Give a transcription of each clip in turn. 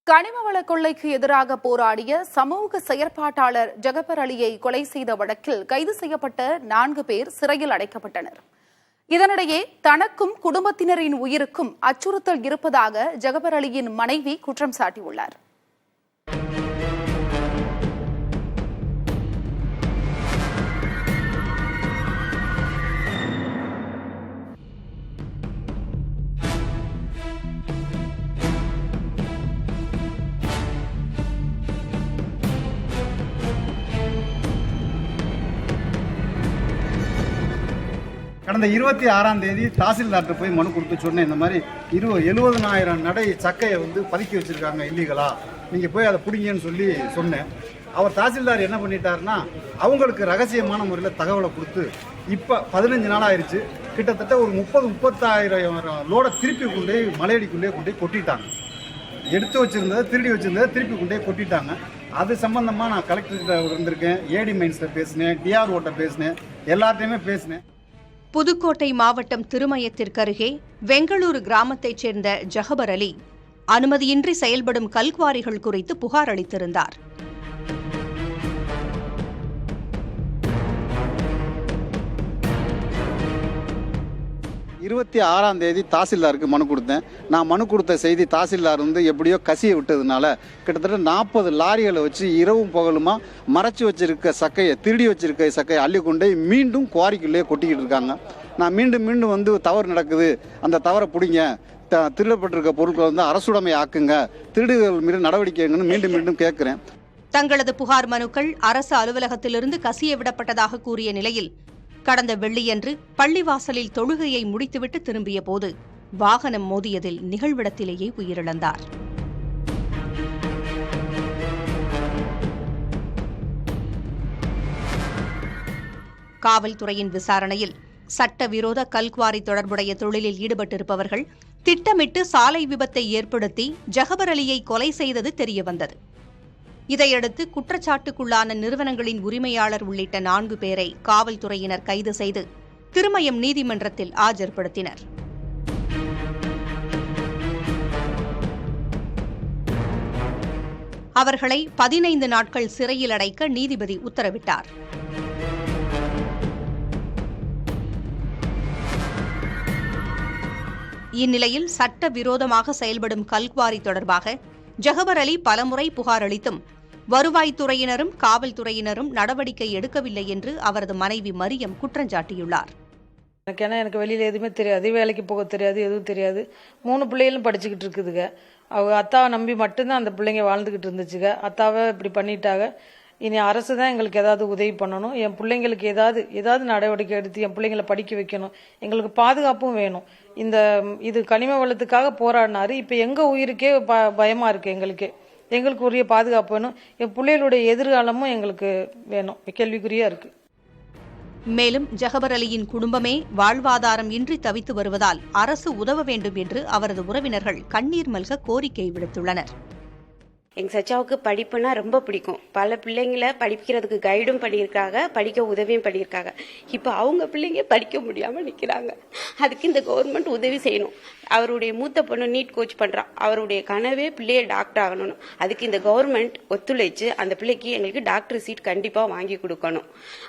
கனிமவள கொள்ளைக்கு எதிராக போராடிய சமூக செயற்பாட்டாளர் ஜகபர் அலியை கொலை செய்த வழக்கில் கைது செய்யப்பட்ட 4 பேர் சிறையில் அடைக்கப்பட்டனர். இதனிடையே தனக்கும் குடும்பத்தினரின் உயிருக்கும் அச்சுறுத்தல் இருப்பதாக ஜகபர் அலியின் மனைவி குற்றம் சாட்டியுள்ளார். கடந்த 26ஆம் தேதி தாசில்தார்கிட்ட போய் மனு கொடுத்து சொன்னேன், இந்த மாதிரி 70,000 நடை சக்கையை பதுக்கி வச்சிருக்காங்க இல்லீகலா, நீங்கள் போய் அதை பிடிங்கன்னு சொல்லி சொன்னேன். அவர் தாசில்தார் என்ன பண்ணிட்டாருன்னா, அவங்களுக்கு ரகசியமான முறையில் தகவலை கொடுத்து இப்போ 15 நாள் ஆயிடுச்சு, கிட்டத்தட்ட ஒரு 30-35 லோடை திருப்பி கொண்டே மலையடிக்குள்ளே கொண்டே கொட்டிட்டாங்க. எடுத்து வச்சிருந்ததை திருடி வச்சிருந்ததை திருப்பி கொண்டே கொட்டிட்டாங்க. அது சம்பந்தமாக நான் கலெக்டர்கிட்ட இருந்திருக்கேன், ஏடி மைன்ஸில் பேசினேன், டிஆர்ஓட்ட பேசினேன், எல்லார்ட்டையுமே பேசினேன். புதுக்கோட்டை மாவட்டம் திருமயத்திற்கருகே வெங்களூர் கிராமத்தைச் சேர்ந்த ஜகபர் அலி அனுமதியின்றி செயல்படும் கல்குவாரிகள் குறித்து புகார் அளித்திருந்தார். தேதி தாசில்தாருக்கு மனு கொடுத்தேன். நான் மனு கொடுத்த செய்தி தாசில்தார் எப்படியோ கசிய விட்டதுனால கிட்டத்தட்ட 40 லாரிகளை வச்சு இரவும் பகலுமா மறைச்சு வச்சிருக்க சக்கையை, திருடி வச்சிருக்க சக்கையை அள்ளி கொண்டே மீண்டும் குவாரிக்குள்ளே கொட்டிக்கிட்டு இருக்காங்க. நான் மீண்டும் தவறு நடக்குது, அந்த தவறை பிடிங்க, திருடப்பட்டிருக்க பொருட்களை அரசுடைமை ஆக்குங்க, திருடுகள் மீது நடவடிக்கைங்கன்னு மீண்டும் கேட்கிறேன். தங்களது புகார் மனுக்கள் அரசு அலுவலகத்திலிருந்து கசிய விடப்பட்டதாக கூறிய நிலையில் கடந்த வெள்ளியன்று பள்ளிவாசலில் தொழுகையை முடித்துவிட்டு திரும்பிய போது வாகனம் மோதியதில் நிகழ்விடத்திலேயே உயிரிழந்தார். காவல்துறையின் விசாரணையில் சட்டவிரோத கல்குவாரி தொடர்புடைய தொழிலில் ஈடுபட்டிருப்பவர்கள் திட்டமிட்டு சாலை விபத்தை ஏற்படுத்தி ஜகபர் அலியை கொலை செய்தது தெரியவந்தது. இதையடுத்து குற்றச்சாட்டுக்குள்ளான நிறுவனங்களின் உரிமையாளர் உள்ளிட்ட 4 பேரை காவல்துறையினர் கைது செய்து திருமயம் நீதிமன்றத்தில் ஆஜர்படுத்தினர். அவர்களை 15 நாட்கள் சிறையில் அடைக்க நீதிபதி உத்தரவிட்டார். இந்நிலையில் சட்டவிரோதமாக செயல்படும் கல்குவாரி தொடர்பாக ஜகபர் அலி பலமுறை புகார் அளித்தும் வருவாய்த்துறையினரும் காவல்துறையினரும் நடவடிக்கை எடுக்கவில்லை என்று அவரது மனைவி மரியம் குற்றஞ்சாட்டியுள்ளார். எனக்கு வெளியில் எதுவுமே தெரியாது, வேலைக்கு போக தெரியாது, எதுவும் தெரியாது. 3 பிள்ளைகளும் படிச்சுக்கிட்டு இருக்குதுங்க. அவங்க அத்தாவை நம்பி மட்டும்தான் அந்த பிள்ளைங்க வாழ்ந்துக்கிட்டு இருந்துச்சுங்க. அத்தாவை இப்படி பண்ணிட்டாங்க. இனி அரசு தான் எங்களுக்கு ஏதாவது உதவி பண்ணணும். என் பிள்ளைங்களுக்கு ஏதாவது நடவடிக்கை எடுத்து என் பிள்ளைங்களை படிக்க வைக்கணும். எங்களுக்கு பாதுகாப்பும் வேணும். இது கனிம வளத்துக்காக போராடினாரு. இப்போ எங்கள் உயிருக்கே பயமாக இருக்குது. எங்களுக்கு உரிய பாதுகாப்பு வேணும். என் பிள்ளைகளுடைய எதிர்காலமும் எங்களுக்கு வேணும், கேள்விக்குறியாக இருக்குது. மேலும் ஜகபர் அலியின் குடும்பமே வாழ்வாதாரம் இன்றி தவித்து வருவதால் அரசு உதவ வேண்டும் என்று அவரது உறவினர்கள் கண்ணீர் மல்க கோரிக்கை விடுத்துள்ளனர். எங்கள் சச்சாவுக்கு படிப்புனா ரொம்ப பிடிக்கும். பல பிள்ளைங்களை படிக்கிறதுக்கு கைடும் பண்ணியிருக்காங்க, படிக்க உதவியும் பண்ணியிருக்காங்க. இப்போ அவங்க பிள்ளைங்க படிக்க முடியாமல் நிற்கிறாங்க. அதுக்கு இந்த கவர்மெண்ட் உதவி செய்யணும். அவருடைய மூத்த பொண்ணு நீட் கோச் பண்ணுறான். அவருடைய கனவே பிள்ளைய டாக்டர் ஆகணும். அதுக்கு இந்த கவர்மெண்ட் ஒத்துழைச்சு அந்த பிள்ளைக்கு எங்களுக்கு டாக்டர் சீட் கண்டிப்பாக வாங்கி கொடுக்கணும்.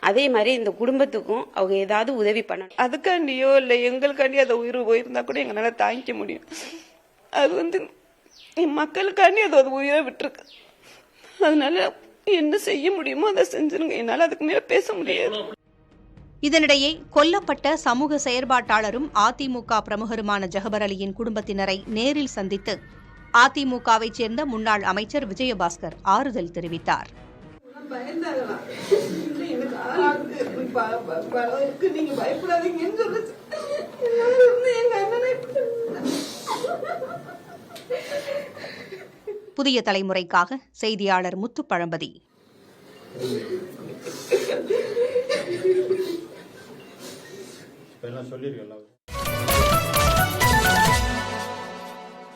அதே மாதிரி இந்த குடும்பத்துக்கும் அவங்க ஏதாவது உதவி பண்ணணும். அதுக்காண்டியோ இல்லை எங்களுக்காண்டி அதை உயிர் போயிருந்தா கூட எங்களால் தாங்கிக்க முடியும். அது என் மக்களுக்காண்டி அது உயிரை விட்டுருக்கு. அதனால என்ன செய்ய முடியுமோ அதை செஞ்சிருங்க. என்னால் அதுக்கு மேல பேச முடியாது. இதனிடையே கொல்லப்பட்ட சமூக செயற்பாட்டாளரும் அதிமுக பிரமுகருமான ஜகபர் அலியின் குடும்பத்தினரை நேரில் சந்தித்து அதிமுகவைச் சேர்ந்த முன்னாள் அமைச்சர் விஜயபாஸ்கர் ஆறுதல் தெரிவித்தார். புதிய தலைமுறைக்காக செய்தியாளர் முத்து பழம்பதி. சொல்லிருக்கேன்.